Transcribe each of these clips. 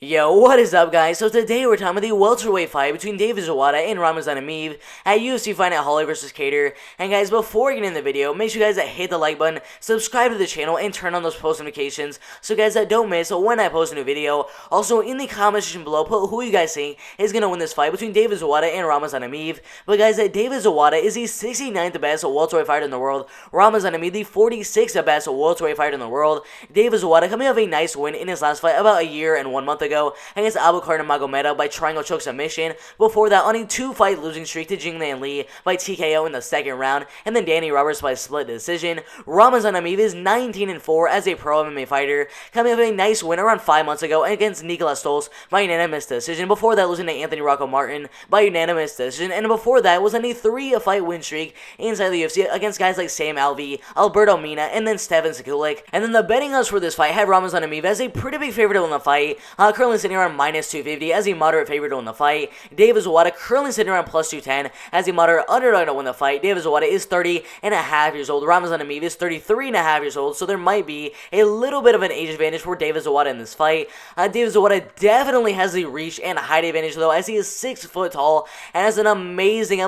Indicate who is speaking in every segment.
Speaker 1: Yo, what is up, guys? So today we're talking about the welterweight fight between David Zawada and Ramazan Emeev at UFC Fight Night Holly vs. Cater. And guys, before getting in the video, make sure you guys hit the like button, subscribe to the channel, and turn on those post notifications so guys don't miss when I post a new video. Also, in the comment section below, put who you guys think is gonna win this fight between David Zawada and Ramazan Emeev. But guys, David Zawada is the 69th best welterweight fighter in the world. Ramazan Emeev, the 46th best welterweight fighter in the world. David Zawada coming off a nice win in his last fight about a year and 1 month ago against Abukar Nurmagomedov by triangle choke submission. Before that, on a 2-fight losing streak to Jinglan Lee by TKO in the second round, and then Danny Roberts by split decision. Ramazan Emeev is 19-4 as a pro MMA fighter, coming off a nice win around 5 months ago against Nicolas Stolz by unanimous decision. Before that, losing to Anthony Rocco Martin by unanimous decision, and before that was on a 3-fight win streak inside the UFC against guys like Sam Alvey, Alberto Mina, and then Stefan Sekulik. And then the betting odds for this fight had Ramazan Emeev as a pretty big favorite to win the fight, currently sitting around minus 250 as a moderate favorite to win the fight. David Zawada currently sitting around plus 210 as a moderate underdog to win the fight. David Zawada is 30.5 years old. Ramazan Emeev is 33.5 years old, so there might be a little bit of an age advantage for David Zawada in this fight. David Zawada definitely has the reach and height advantage though, as he is 6 foot tall and has an amazing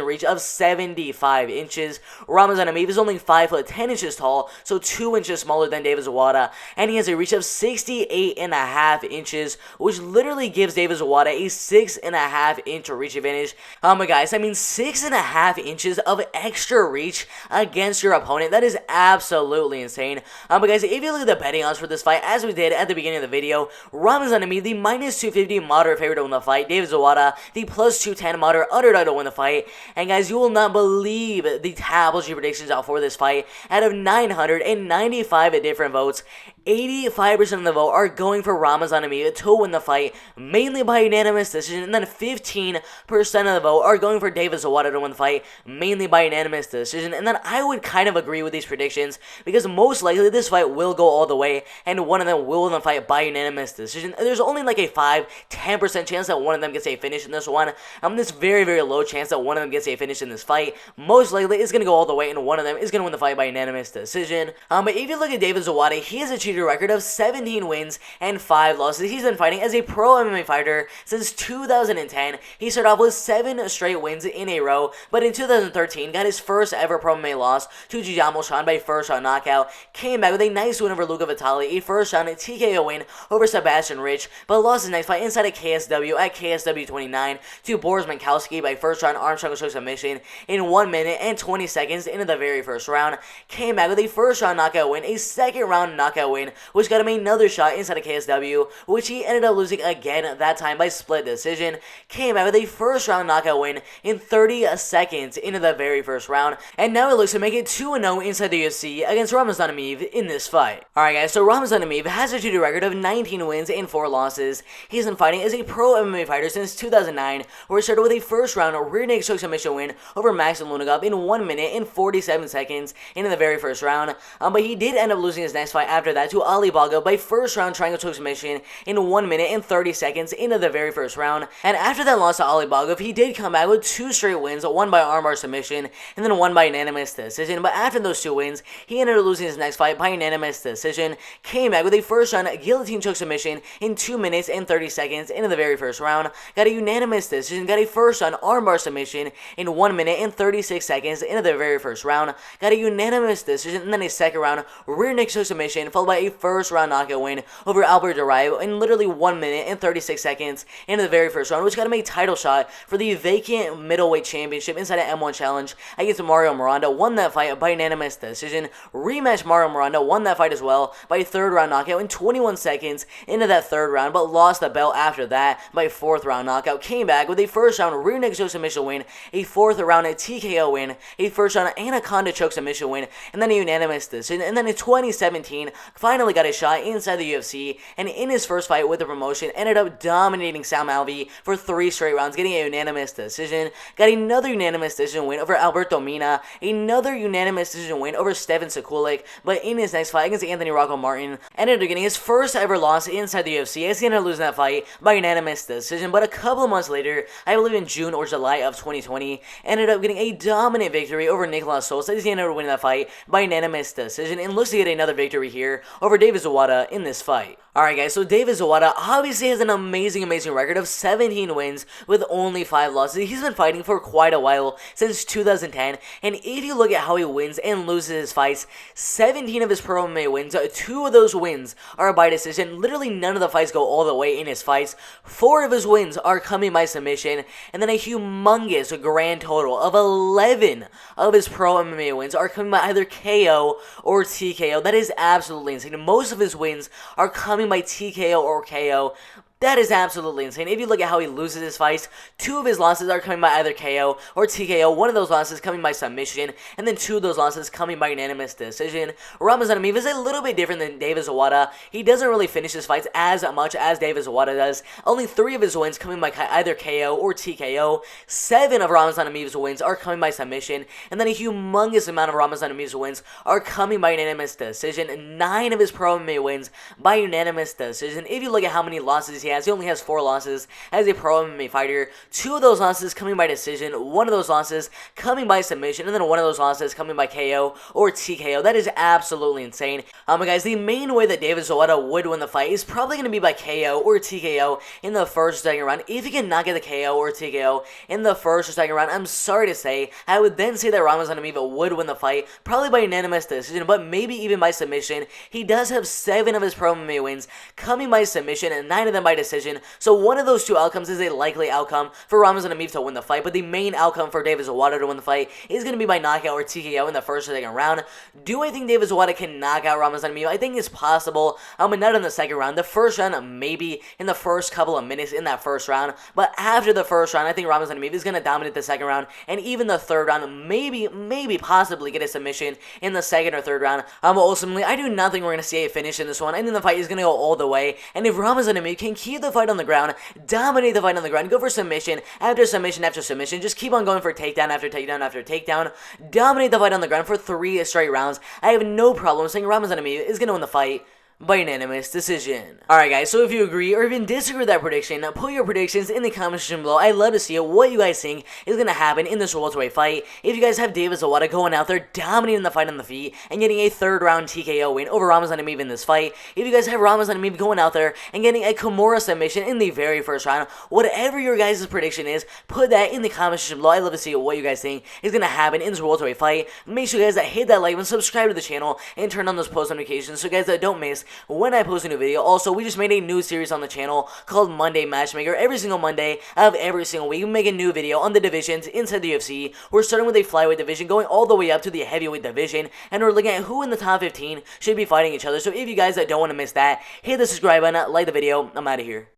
Speaker 1: reach of 75 inches. Ramazan Emeev is only 5 foot 10 inches tall, so 2 inches smaller than David Zawada, and he has a reach of 68.5 inches, which literally gives David Zawada a 6.5 inch reach advantage. But guys, I mean 6.5 inches of extra reach against your opponent. That is absolutely insane. But guys, if you look at the betting odds for this fight, as we did at the beginning of the video, Ramazan Emeev, the minus 250 moderate favorite to win the fight. David Zawada, the plus 210 moderate underdog to win the fight. And guys, you will not believe the Tapology predictions out for this fight. Out of 995 different votes, 85% of the vote are going for Ramazan Emeev to win the fight, mainly by unanimous decision, and then 15% of the vote are going for David Zawada to win the fight, mainly by unanimous decision. And then I would kind of agree with these predictions, because most likely this fight will go all the way, and one of them will win the fight by unanimous decision. There's only like a 5-10% chance that one of them gets a finish in this one. This very low chance that one of them gets a finish in this fight. Most likely it's going to go all the way, and one of them is going to win the fight by unanimous decision. But if you look at David Zawada, he has achieved a record of 17 wins and 5 losses. He's been fighting as a pro MMA fighter since 2010. He started off with 7 straight wins in a row, but in 2013 got his first ever pro MMA loss to Giacomo Shan by first round knockout. Came back with a nice win over Luca Vitali, a first round TKO win over Sebastian Rich, but lost his next fight inside of KSW at KSW 29 to Boris Mankowski by first round arm triangle choke submission in 1 minute and 20 seconds into the very first round. Came back with a first round knockout win, a second round knockout win, which got him another shot inside of KSW, which he ended up losing again, that time by split decision. Came out with a first round knockout win in 30 seconds into the very first round, and now it looks to make it 2-0 inside the UFC against Ramazan Emeev in this fight. Alright guys, so Ramazan Emeev has achieved a record of 19 wins and 4 losses. He's been fighting as a pro MMA fighter since 2009, where he started with a first round rear naked choke submission win over Maxim Lunagov in 1 minute and 47 seconds into the very first round. But he did end up losing his next fight after that to Ali Baga by first round triangle choke submission in 1 minute and 30 seconds into the very first round. And after that loss to Ali Baga, he did come back with 2 straight wins, one by armbar submission and then one by unanimous decision. But after those 2 wins, he ended up losing his next fight by unanimous decision. Came back with a first round guillotine choke submission in 2 minutes and 30 seconds into the very first round. Got a unanimous decision, got a first round armbar submission in 1 minute and 36 seconds into the very first round. Got a unanimous decision and then a second round rear naked choke submission followed by a first round knockout win over Albert Durayo in literally 1 minute and 36 seconds into the very first round, which got him a title shot for the vacant middleweight championship inside an M1 challenge against Mario Miranda. Won that fight by unanimous decision. Rematch Mario Miranda, won that fight as well by a third round knockout in 21 seconds into that third round, but lost the belt after that by fourth round knockout. Came back with a first round rear naked choke submission win, a fourth round TKO win, a first round anaconda choke submission win, and then a unanimous decision. And then in 2017 finally got a shot inside the UFC, and in his first fight with the promotion ended up dominating Sam Alvey for 3 straight rounds, getting a unanimous decision. Got another unanimous decision win over Alberto Mina, another unanimous decision win over Stefan Sekulik, but in his next fight against Anthony Rocco Martin ended up getting his first ever loss inside the UFC, as he ended up losing that fight by unanimous decision. But a couple of months later, I believe in June or July of 2020, ended up getting a dominant victory over Nicolas Stolz, as he ended up winning that fight by unanimous decision, and looks to get another victory here over David Zawada in this fight. Alright guys, so David Zawada obviously has an amazing record of 17 wins with only 5 losses. He's been fighting for quite a while, since 2010, and if you look at how he wins and loses his fights, 17 of his pro MMA wins, 2 of those wins are by decision. Literally none of the fights go all the way in his fights. 4 of his wins are coming by submission, and then a humongous grand total of 11 of his pro MMA wins are coming by either KO or TKO. That is absolutely insane. Most of his wins are coming by TKO or KO. That is absolutely insane. If you look at how he loses his fights, 2 of his losses are coming by either KO or TKO, 1 of those losses coming by submission, and then 2 of those losses coming by unanimous decision. Ramazan Emeev is a little bit different than David Zawada. He doesn't really finish his fights as much as David Zawada does. Only 3 of his wins coming by either KO or TKO. 7 of Ramazan Emeev's wins are coming by submission, and then a humongous amount of Ramazan Emeev's wins are coming by unanimous decision. 9 of his pro MMA wins by unanimous decision. If you look at how many losses he only has 4 losses as a pro MMA fighter. 2 of those losses coming by decision, 1 of those losses coming by submission, and then 1 of those losses coming by KO or TKO. That is absolutely insane. Guys, the main way that David Zawada would win the fight is probably going to be by KO or TKO in the first or second round. If he cannot get the KO or TKO in the first or second round, I'm sorry to say, I would then say that Ramazan Emeev would win the fight, probably by unanimous decision, but maybe even by submission. He does have 7 of his pro MMA wins coming by submission and 9 of them by decision, so one of those 2 outcomes is a likely outcome for Ramazan Emeev to win the fight, but the main outcome for David Zawada to win the fight is going to be by knockout or TKO in the first or second round. Do I think David Zawada can knock out Ramazan Emeev? I think it's possible, but not in the second round. The first round, maybe in the first couple of minutes in that first round, but after the first round, I think Ramazan Emeev is going to dominate the second round, and even the third round, maybe possibly get a submission in the second or third round. Ultimately, I do not think we're going to see a finish in this one. I think the fight is going to go all the way, and if Ramazan Emeev can keep the fight on the ground, dominate the fight on the ground, go for submission after submission after submission, just keep on going for takedown after takedown after takedown, dominate the fight on the ground for 3 straight rounds, I have no problem saying Ramazan Emeev is going to win the fight by unanimous decision. Alright guys, so if you agree or even disagree with that prediction, put your predictions in the comment section below. I'd love to see what you guys think is going to happen in this welterweight fight. If you guys have David Zawada going out there dominating the fight on the feet and getting a 3rd round TKO win over Ramazan Emeev in this fight, if you guys have Ramazan Emeev going out there and getting a Kimura submission in the very first round, whatever your guys' prediction is, put that in the comment section below. I'd love to see what you guys think is going to happen in this welterweight fight. Make sure you guys hit that like button, subscribe to the channel, and turn on those post notifications so you guys don't miss when I post a new video. Also, we just made a new series on the channel called Monday Matchmaker. Every single Monday of every single week, we make a new video on the divisions inside the UFC. We're starting with a flyweight division, going all the way up to the heavyweight division, and we're looking at who in the top 15 should be fighting each other. So if you guys don't want to miss that, hit the subscribe button, like the video. I'm out of here.